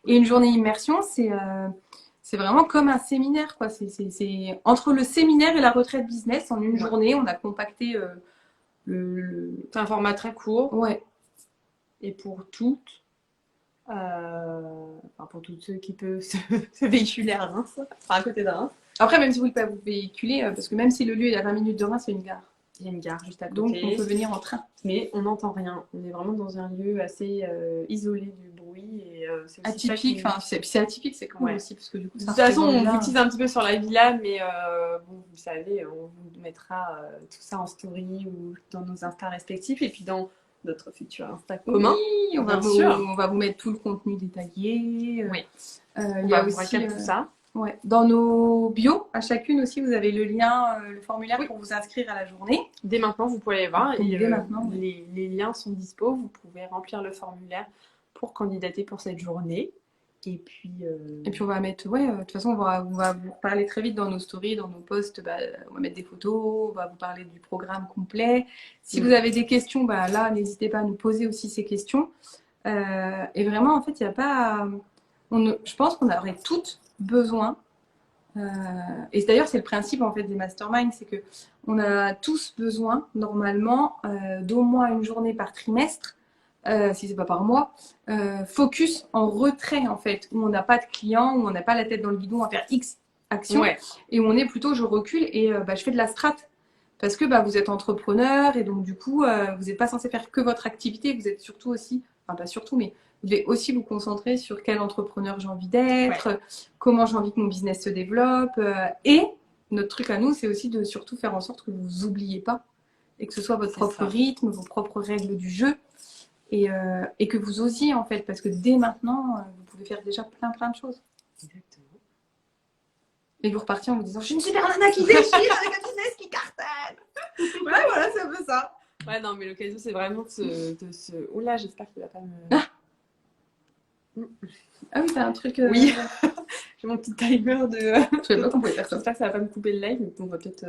Et une journée immersion, c'est vraiment comme un séminaire, quoi. C'est entre le séminaire et la retraite business, en une journée, on a compacté c'est un format très court. Ouais. Et pour toutes, pour tous ceux qui peuvent se véhiculer à Reims, à côté de Reims. Après, même si vous ne pouvez pas vous véhiculer, parce que même si le lieu est à 20 minutes de Reims, c'est une gare. Il y a une gare juste à côté. Donc, on peut venir en train. Mais on n'entend rien. On est vraiment dans un lieu assez isolé du bruit. Et, c'est aussi atypique. C'est atypique, c'est cool aussi. Parce que, du coup, de toute façon, on vous tease un petit peu sur la villa, mais vous savez, on vous mettra tout ça en story ou dans nos Insta respectifs. Et puis dans notre futur Insta commun. Oui, on va vous mettre tout le contenu détaillé. Il y a aussi tout ça. Ouais. Dans nos bios, à chacune aussi, vous avez le lien, le formulaire pour vous inscrire à la journée. Dès maintenant, vous pouvez aller voir. Maintenant, les liens sont dispo. Vous pouvez remplir le formulaire pour candidater pour cette journée. Et puis on va mettre, de toute façon, on va vous parler très vite dans nos stories, dans nos posts. On va mettre des photos, on va vous parler du programme complet. Si vous avez des questions, là, n'hésitez pas à nous poser aussi ces questions. Et vraiment, en fait, il n'y a pas. Je pense qu'on aurait toutes besoin. Et d'ailleurs, c'est le principe en fait des masterminds, c'est que on a tous besoin normalement d'au moins une journée par trimestre, si c'est pas par mois, focus en retrait en fait, où on n'a pas de clients, où on n'a pas la tête dans le guidon à faire X actions, et où on est plutôt je recule et je fais de la strat. Parce que vous êtes entrepreneur et donc du coup, vous n'êtes pas censé faire que votre activité, vous êtes surtout aussi, enfin pas surtout, mais vous devez aussi vous concentrer sur quel entrepreneur j'ai envie d'être, comment j'ai envie que mon business se développe. Et notre truc à nous, c'est aussi de surtout faire en sorte que vous n'oubliez pas et que ce soit votre C'est propre ça. rythme, vos propres règles du jeu et que vous osiez en fait, parce que dès maintenant, vous pouvez faire déjà plein de choses. Exactement. Et vous repartez en vous disant, je suis une super nana qui déchire avec un business qui cartonne. Ouais, voilà, c'est un peu ça. Ouais, non, mais l'occasion, c'est vraiment de se... Oula, j'espère qu'il va pas me... Ah oui, t'as un truc. Oui, j'ai mon petit timer de... Je savais pas qu'on pouvait faire ça. J'espère que ça va pas me couper le live, mais on va peut-être...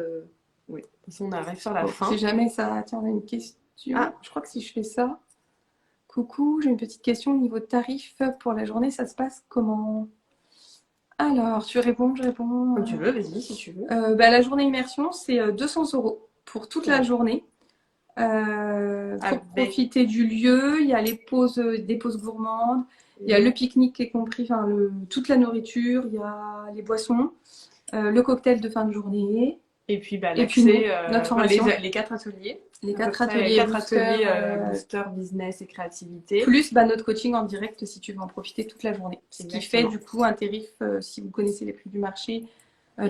Oui, de toute façon, on arrive sur la Bon, fin. si jamais ça. Tiens, on a une question. Ah. Je crois que si je fais ça. Coucou, j'ai une petite question au niveau de tarif pour la journée, ça se passe comment? Alors, tu réponds, je réponds. Comme tu veux, vas-y, si tu veux. La journée immersion, c'est 200 € pour toute la journée. Pour profiter du lieu, il y a les pauses, des pauses gourmandes, il y a le pique-nique qui est compris, enfin toute la nourriture, il y a les boissons, le cocktail de fin de journée. Et puis, Et puis l'accès, notre formation. les 4 ateliers. Les À peu 4 près, ateliers, 4 booster, ateliers booster, business et créativité. plus notre coaching en direct si tu veux en profiter toute la journée. Ce qui fait Exactement. du coup un tarif, si vous connaissez les prix du marché,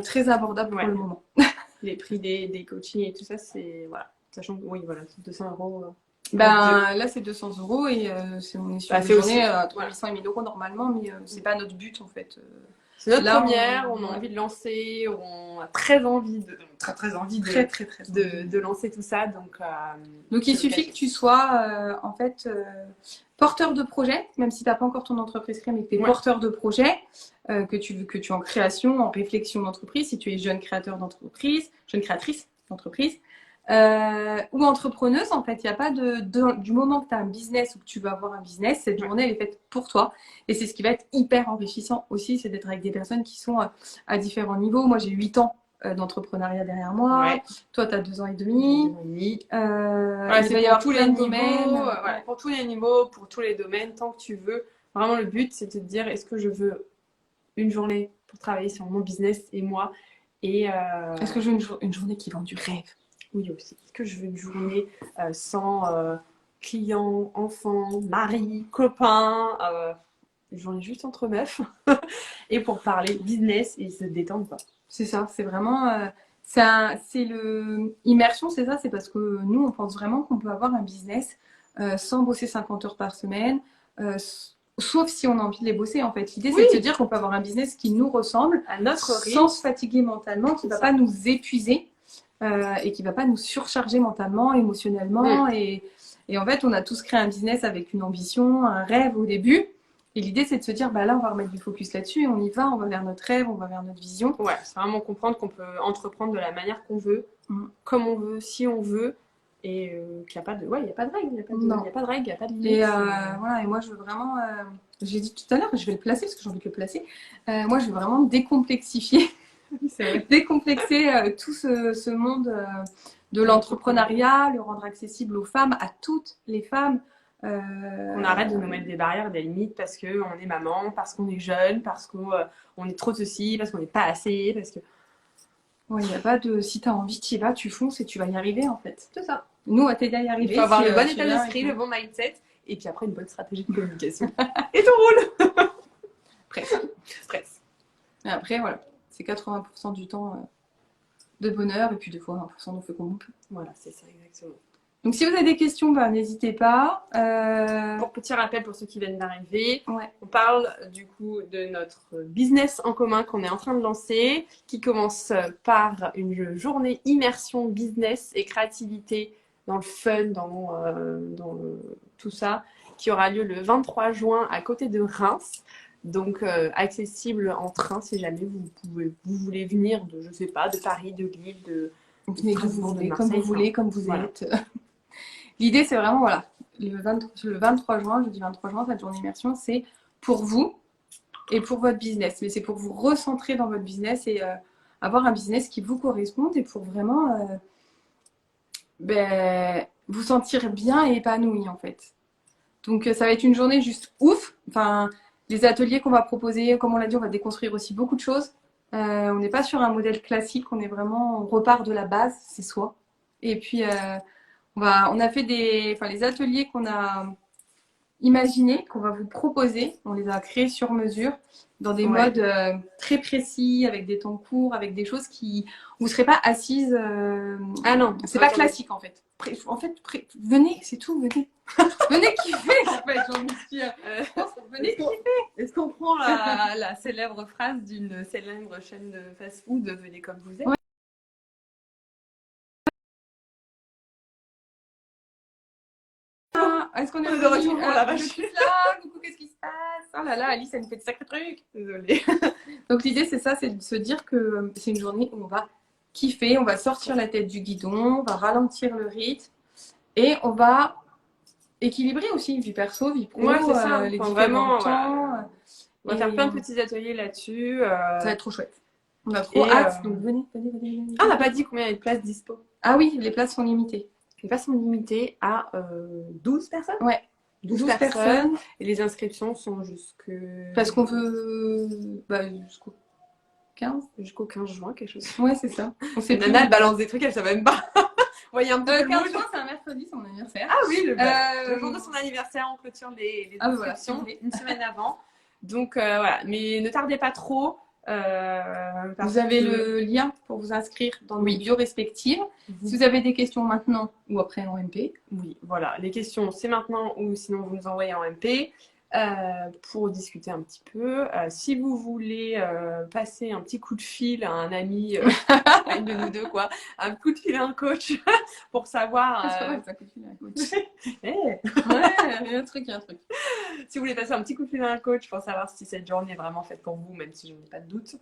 très abordable pour Ouais. le moment. Les prix des coachings et tout ça, c'est... Voilà. Sachant que, oui, voilà, c'est 200 €. Là, c'est 200 € et on est sur une c'est journée aussi- entre 800 et 1000 € normalement, mais c'est pas notre but en fait. C'est notre Là, première, on a ouais. envie de lancer, on a très envie de... Très envie de lancer tout ça, Donc il suffit que tu sois en fait porteur de projet, même si tu n'as pas encore ton entreprise créée, mais que tu es porteur de projet, que tu es en création, en réflexion d'entreprise, si tu es jeune créateur d'entreprise, jeune créatrice d'entreprise, ou entrepreneuse, en fait, il n'y a pas du moment que tu as un business ou que tu veux avoir un business, cette journée elle est faite pour toi. Et c'est ce qui va être hyper enrichissant aussi, c'est d'être avec des personnes qui sont à différents niveaux. Moi j'ai 8 ans d'entrepreneuriat derrière moi. Ouais. Toi, tu as 2 ans et demi. Voilà, il va y avoir tous les plein de niveaux, domaines. voilà, pour tous les niveaux, pour tous les domaines, tant que tu veux. Vraiment, le but, c'est de te dire, est-ce que je veux une journée pour travailler sur mon business et moi Est-ce que je veux une journée qui vend du rêve? Oui, aussi. Est-ce que je veux une journée sans clients, enfants, mari, copains, une journée juste entre meufs et pour parler business et se détendre, quoi. C'est ça, c'est vraiment... c'est le... Immersion, c'est ça, c'est parce que nous, on pense vraiment qu'on peut avoir un business sans bosser 50 heures par semaine, sauf si on a envie de les bosser, en fait. L'idée, c'est de se dire qu'on peut avoir un business qui nous ressemble, à notre rythme, sans se fatiguer mentalement, qui ne va pas nous épuiser et qui ne va pas nous surcharger mentalement, émotionnellement. Et en fait, on a tous créé un business avec une ambition, un rêve au début. Et l'idée, c'est de se dire, là, on va remettre du focus là-dessus et on y va, on va vers notre rêve, on va vers notre vision. Ouais, c'est vraiment comprendre qu'on peut entreprendre de la manière qu'on veut, comme on veut, si on veut, et qu'il n'y a pas de, il y a pas de règles, il n'y a pas de règles, il n'y a pas de limite. Et voilà, et moi, je veux vraiment, j'ai dit tout à l'heure, je vais le placer parce que j'ai envie de le placer. Moi, je veux vraiment décomplexifier, décomplexer tout ce monde de l'entrepreneuriat, le rendre accessible aux femmes, à toutes les femmes. On arrête de nous mettre des barrières, des limites parce qu'on est maman, parce qu'on est jeune, parce qu'on est trop de ceci, parce qu'on n'est pas assez, parce que... Ouais, il n'y a pas de... Si tu as envie, tu y vas, tu fonces et tu vas y arriver en fait. C'est ça. Nous, on va t'aider à y arriver. Il faut avoir le bon tu état viens d'esprit, le bon mindset, et puis après une bonne stratégie de communication. Et ton rôle. Presque. Et après, voilà, c'est 80% du temps de bonheur et puis des fois 20% on fait comme on peut. Voilà, c'est ça exactement. Donc si vous avez des questions, n'hésitez pas. Pour petit rappel pour ceux qui viennent d'arriver, Ouais. on parle du coup de notre business en commun qu'on est en train de lancer, qui commence par une journée immersion business et créativité dans le fun, dans tout ça, qui aura lieu le 23 juin à côté de Reims. Donc accessible en train si jamais vous voulez venir de, je sais pas, de Paris, de Lille, de Strasbourg, de comme vous voulez, comme vous êtes. L'idée, c'est vraiment, voilà, le 23 juin, jeudi 23 juin, cette journée immersion, c'est pour vous et pour votre business. Mais c'est pour vous recentrer dans votre business et avoir un business qui vous corresponde et pour vraiment vous sentir bien et épanoui, en fait. Donc, ça va être une journée juste ouf. Enfin, les ateliers qu'on va proposer, comme on l'a dit, on va déconstruire aussi beaucoup de choses. On n'est pas sur un modèle classique, on repart de la base, c'est soi. Et puis, on a fait les ateliers qu'on a imaginez qu'on va vous proposer, on les a créés sur mesure, dans des Ouais. modes très précis, avec des temps courts, avec des choses qui... Vous ne serez pas assise... Ah non, c'est pas attendez. classique en fait. Venez, c'est tout, venez. Venez kiffer en fait, j'ai envie de dire. Venez kiffer. Est-ce qu'on prend la célèbre phrase d'une célèbre chaîne de fast-food, venez comme vous êtes? Ouais. Est-ce qu'on est De retour pour la vache. Je suis là, coucou, qu'est-ce qui se passe? Oh là là, Alice, elle nous fait des sacrés trucs. Désolée. Donc l'idée, c'est ça, c'est de se dire que c'est une journée où on va kiffer, on va sortir la tête du guidon, on va ralentir le rythme et on va équilibrer aussi vie perso, vie pro, Ouais, c'est ça. les Enfin, différents vraiment, temps. voilà. On va faire plein de petits ateliers là-dessus. Ça va être trop chouette. On a trop hâte, donc venez. Ah, on n'a pas dit combien il y a de places dispo. Ah oui, les places sont limitées. Les places sont limitées à 12 personnes. Ouais. 12 12 personnes. Et les inscriptions sont Parce qu'on veut jusqu'au 15. jusqu'au 15 juin, quelque chose. Ouais, c'est ça. On sait plus. Nana, elle balance des trucs, elle savait même pas. Vous voyez un peu Le le 15 mood. juin, c'est un mercredi, c'est mon anniversaire. Ah oui, le Euh, jour de son anniversaire, on clôture les Ah, voilà. inscriptions une semaine avant. Donc voilà, mais ne tardez pas trop. Vous avez le lien pour vous inscrire dans nos bios respectives. Si vous avez des questions maintenant ou après en MP. Oui, voilà, les questions c'est maintenant ou sinon vous nous envoyez en MP pour discuter un petit peu. Si vous voulez passer un petit coup de fil à un ami, à une de nous deux, quoi, un coup de fil à un coach pour savoir. C'est pas mal, ça, coup de fil à un coach. Eh, Ouais, il y a un truc. si vous voulez passer un petit coup de fil à un coach pour savoir si cette journée est vraiment faite pour vous, même si je n'ai pas de doute.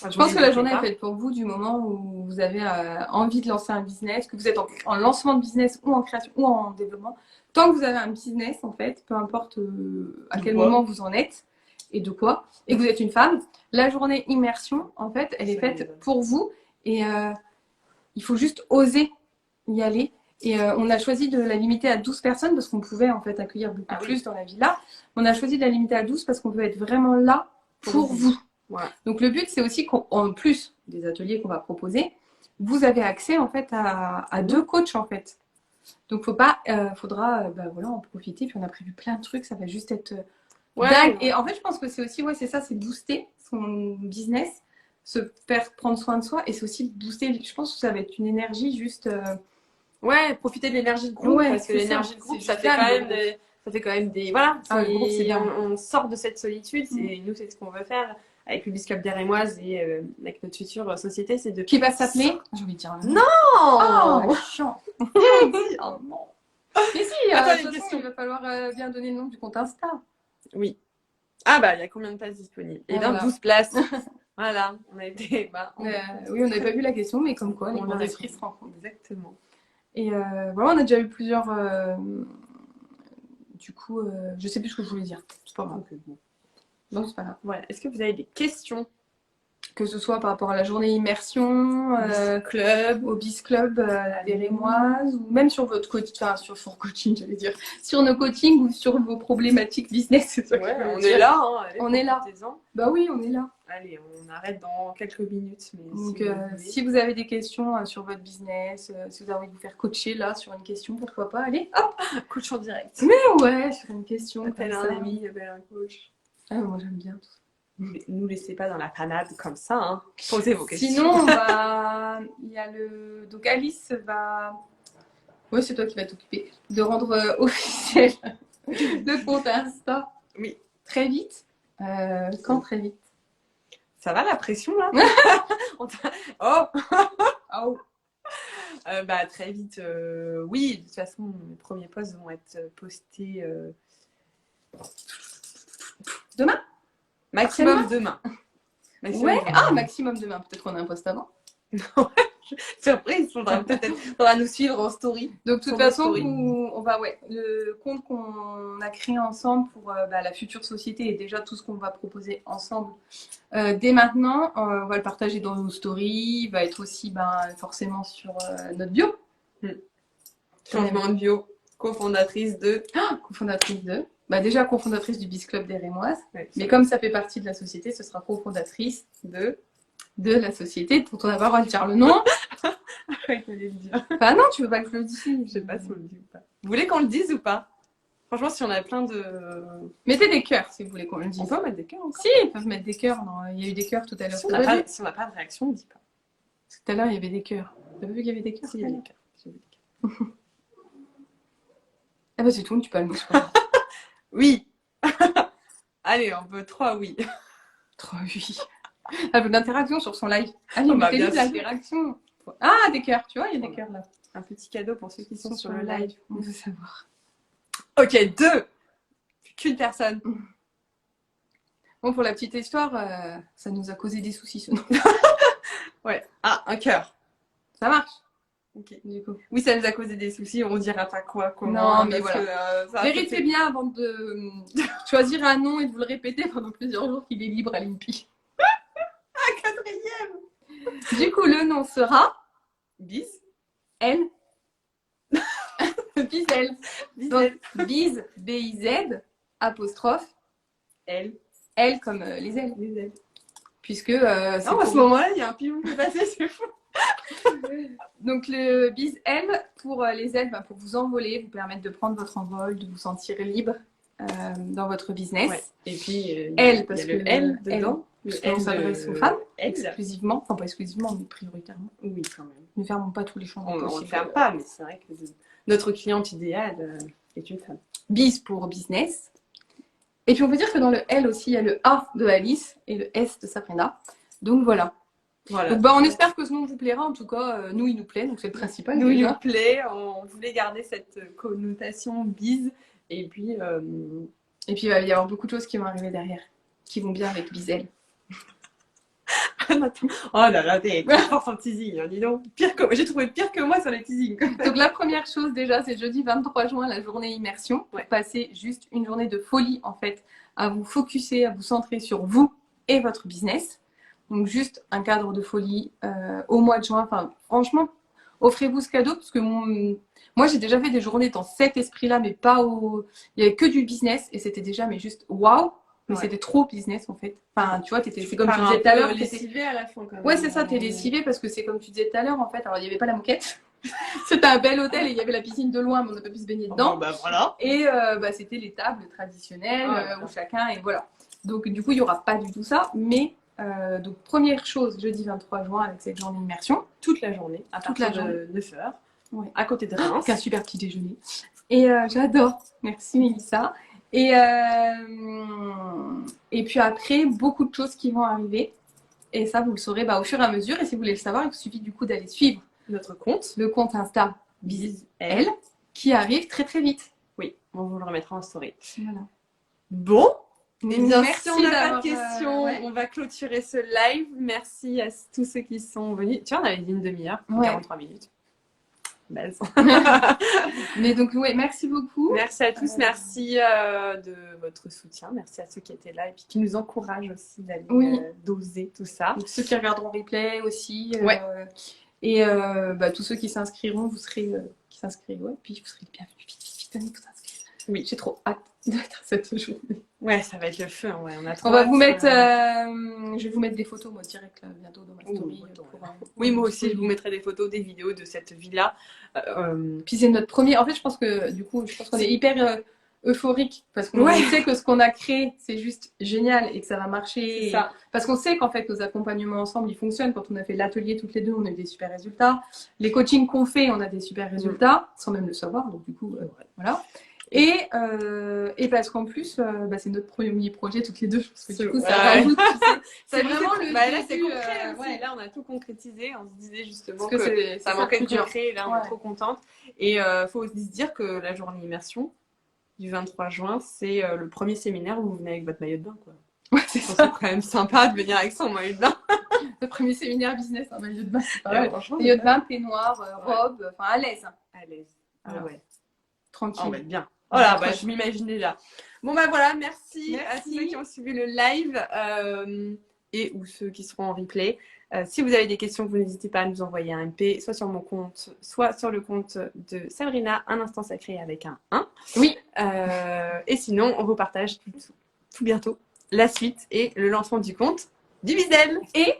Je pense que la journée est faite pour vous du moment où vous avez envie de lancer un business, que vous êtes en lancement de business ou en création ou en développement. Tant que vous avez un business, en fait, peu importe à quel moment vous en êtes et de quoi, et que vous êtes une femme, la journée immersion, en fait, elle est faite pour vous et il faut juste oser y aller. Et on a choisi de la limiter à 12 personnes parce qu'on pouvait en fait accueillir beaucoup plus dans la villa. On a choisi de la limiter à 12 parce qu'on veut être vraiment là pour vous. Voilà. Donc le but, c'est aussi qu'en plus des ateliers qu'on va proposer, vous avez accès en fait à 2 coachs en fait. Donc faudra voilà, en profiter. Puis on a prévu plein de trucs, ça va juste être dingue. Et en fait, je pense que c'est aussi, c'est ça, c'est booster son business, se faire prendre soin de soi, et c'est aussi booster. Je pense que ça va être une énergie juste. Ouais, profiter de l'énergie de groupe parce que l'énergie de groupe, ça fait quand même des voilà. Le groupe, c'est bien. On sort de cette solitude. Nous, c'est ce qu'on veut faire avec le Bisclub des Rémoises et avec notre future société, c'est de. Qui va s'appeler? J'ai envie de dire. Non. Oh, chiant. Oh non. Mais si, Attends, de toute façon, il va falloir bien donner le nom du compte Insta. Oui. Ah bah, il y a combien de places disponibles? Eh bien, 12 places. Voilà, on a été. Oui, on n'avait pas vu la question, mais comme quoi, les grands esprits se rencontrent. Exactement. Et voilà, on a déjà eu plusieurs. Du coup, je sais plus ce que je voulais dire. C'est pas grave. Non, c'est pas grave. Voilà. Est-ce que vous avez des questions? Que ce soit par rapport à la journée immersion, club, au BIS Club, des Rémoises, ou même sur votre coaching, enfin sur coaching, j'allais dire, sur nos coachings ou sur vos problématiques business. C'est ça on est là. Hein, allez, on est là. Bah oui, on est là. Allez, on arrête dans quelques minutes. Mais donc, si vous avez des questions sur votre business, si vous avez envie de vous faire coacher là sur une question, pourquoi pas, allez, hop, coach en direct. Mais ouais, sur une question. Appelle un ami, appelle un coach. Ah, moi j'aime bien tout ça. Nous laissez pas dans la panade comme ça, hein. Posez vos questions. Sinon, il y a donc Alice va. Oui, c'est toi qui vas t'occuper de rendre officiel le compte Insta. Oui. Très vite. Quand très vite? Ça va la pression là? Oh. Bah très vite. Oui, de toute façon, mes premiers posts vont être postés demain. Maximum demain. Maximum demain. Peut-être qu'on a un post avant. Surprise, faudra nous suivre en story. Donc, de toute façon, on va, le compte qu'on a créé ensemble pour la future société et déjà tout ce qu'on va proposer ensemble dès maintenant, on va le partager dans nos stories. Il va être aussi forcément sur notre bio. Changement de bio, cofondatrice de. Déjà cofondatrice du BIS Club des Rémoises. Mais comme ça fait partie de la société, ce sera cofondatrice de la société dont on n'a pas le droit de dire le nom. Il fallait le dire. Bah non, tu veux pas que je le dise. Je sais pas si on le dit ou pas. Vous voulez qu'on le dise ou pas? Franchement, si on a plein de... Mettez des cœurs si vous voulez qu'on le On dise. peut mettre des cœurs encore. Si, ils peuvent mettre des cœurs. Non, il y a eu des cœurs tout à l'heure. Si on n'a pas de réaction, on ne dit pas. Tout à l'heure, il y avait des cœurs. T'as pas vu qu'il y avait des cœurs? Si, il y a des cœurs. Il y a des cœurs. Ah bah c'est tout, tu peux le mettre. Oui. Allez, on veut 3 oui. Trop oui. Un peu d'interaction sur son live. Allez, Oh, bah, mettez-lui de bien sûr. l'interaction. Ah, des cœurs, tu vois, il y a des cœurs là. Un petit cadeau pour ceux qui sont sur le live. On veut savoir. Ok, 2. Qu'une personne. Bon, pour la petite histoire, ça nous a causé des soucis ce nom. Ouais. Ah, un cœur. Ça marche, Ok. du coup. Oui, ça nous a causé des soucis. On dira pas quoi, comment. Non, mais parce voilà. que, ça a Vérifiez fait- bien avant de choisir un nom et de vous le répéter pendant plusieurs jours qu'il est libre à l'INPI. Ah, quatrième. Du coup, le nom sera Bis. L. Bisel. Bisel. Donc, bise, B-I-Z, apostrophe, Elle. L comme les ailes. Bisel. Puisque c'est Non, à ce pour- moment-là, il y a un pigeon qui est passé, c'est fou. Donc le bise L pour les ailes, pour vous envoler, vous permettre de prendre votre envol, de vous sentir libre dans votre business. Ouais. Et puis, Elle, parce il y a le que L elle, dedans. parce Le qu'on L s'adresse de- aux femmes Elle. exclusivement, enfin pas exclusivement, mais prioritairement. Oui, quand même. Ne fermons pas tous les champs On ne le possibles. ferme pas, mais c'est vrai que notre cliente idéale est une femme. Bise pour business. Et puis on peut dire que dans le L aussi, il y a le A de Alice et le S de Sabrina. Donc voilà. Voilà. Donc, on espère que ce nom vous plaira. En tout cas, nous, il nous plaît, donc c'est le principal. Nous, il déjà. nous plaît. On voulait garder cette connotation bise. Et puis, Et puis, il va y avoir beaucoup de choses qui vont arriver derrière, qui vont bien avec Bisel. oh là là, t'es fort en teasing, hein, dis donc. J'ai trouvé pire que moi sur les teasings. Donc la première chose déjà, c'est jeudi 23 juin, la journée immersion. Pour passer juste une journée de folie en fait, à vous focuser, à vous centrer sur vous et votre business. Donc juste un cadre de folie au mois de juin. Enfin franchement, offrez-vous ce cadeau parce que moi j'ai déjà fait des journées dans cet esprit-là, mais pas au... Il y avait que du business et c'était déjà mais juste waouh. Mais c'était trop business en fait. Enfin, tu vois, c'est comme tu disais tout à l'heure. Lessivé à la fin quand même. Ouais, c'est ça, t'es lessivé parce que c'est comme tu disais tout à l'heure en fait. Alors, il n'y avait pas la moquette. C'était un bel hôtel et il y avait la piscine de loin, mais on n'a pas pu se baigner dedans. Bah voilà. Et c'était les tables traditionnelles où chacun, et voilà. Donc, du coup, il n'y aura pas du tout ça. Mais, donc, première chose, jeudi 23 juin avec cette journée d'immersion. Toute la journée, à Toute partir la de 9h, Ouais. à côté de Reims. Avec un super petit déjeuner. Et j'adore. Merci, Mélissa. Et puis après, beaucoup de choses qui vont arriver. Et ça, vous le saurez au fur et à mesure. Et si vous voulez le savoir, il vous suffit du coup d'aller suivre Notre compte, le compte Insta Bisel, qui arrive très très vite. Oui, on vous le remettra en story. Voilà. Bon, eh bien, Merci si on n'a pas d'avoir, de questions, ouais. on va clôturer ce live. Merci à tous ceux qui sont venus. Tu vois, on avait dit une demi-heure, Ouais. 43 minutes. Base. Mais donc, ouais, merci beaucoup. Merci à tous, merci de votre soutien, merci à ceux qui étaient là et puis qui nous encouragent aussi d'aller doser tout ça. Donc, ceux qui regarderont replay aussi. Ouais. Et tous ceux qui s'inscriront, vous serez puis vous serez les bienvenus. Vite, venez vous inscrire. Oui. J'ai trop hâte d'être cette journée. Ouais, ça va être le feu. Ouais, On va vous mettre, je vais vous mettre des photos moi direct là, bientôt dans ma story. Oui, moi aussi, je vous mettrai des photos, des vidéos de cette villa. Puis c'est notre premier. En fait, je pense qu'on est hyper euphorique parce qu'on sait que ce qu'on a créé, c'est juste génial et que ça va marcher. C'est ça. Parce qu'on sait qu'en fait, nos accompagnements ensemble, ils fonctionnent. Quand on a fait l'atelier toutes les deux, on a eu des super résultats. Les coachings qu'on fait, on a des super résultats, sans même le savoir. Donc du coup, voilà. Et parce qu'en plus, c'est notre premier projet toutes les deux. Parce que du coup, ça rajoute. C'est vraiment le là, c'est début, concret aussi. Là, on a tout concrétisé. On se disait justement parce que ça manquait de dur. concret. Et là, on est trop contente. Et faut aussi se dire que la journée immersion du 23 juin, c'est le premier séminaire où vous venez avec votre maillot de bain, quoi. Ouais, c'est ça. C'est quand même sympa de venir avec son maillot de bain. Le premier séminaire business en maillot de bain, c'est pas mal. Franchement, Maillot de bain, peignoir, robe, enfin à l'aise. à l'aise. Voilà. Ouais. Tranquille. On va être bien. Voilà, je m'imaginais là. Bon, voilà, merci à tous ceux qui ont suivi le live et ou ceux qui seront en replay. Si vous avez des questions, vous n'hésitez pas à nous envoyer un MP, soit sur mon compte, soit sur le compte de Sabrina, un instant sacré avec un 1. Oui. Et sinon, on vous partage tout bientôt la suite et le lancement du compte du Bisel. Et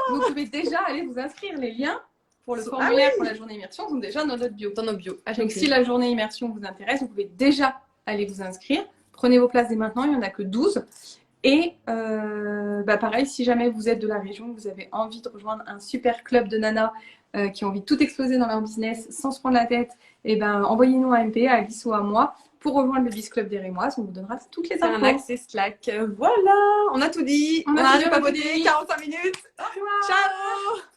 vous pouvez déjà aller vous inscrire. Les liens pour le formulaire pour la journée immersion sont déjà dans notre bio. Dans nos bio. Donc si la journée immersion vous intéresse, vous pouvez déjà allez vous inscrire. Prenez vos places dès maintenant, il n'y en a que 12. Et pareil, si jamais vous êtes de la région, vous avez envie de rejoindre un super club de nanas qui ont envie de tout exploser dans leur business sans se prendre la tête, et envoyez-nous un MP à Alice ou à moi pour rejoindre le Biz Club des Rémoises. On vous donnera toutes les C'est un infos. accès Slack. Voilà, on a tout dit. On a arrête tout de dit, papoter, 45 minutes. Au revoir. Ciao.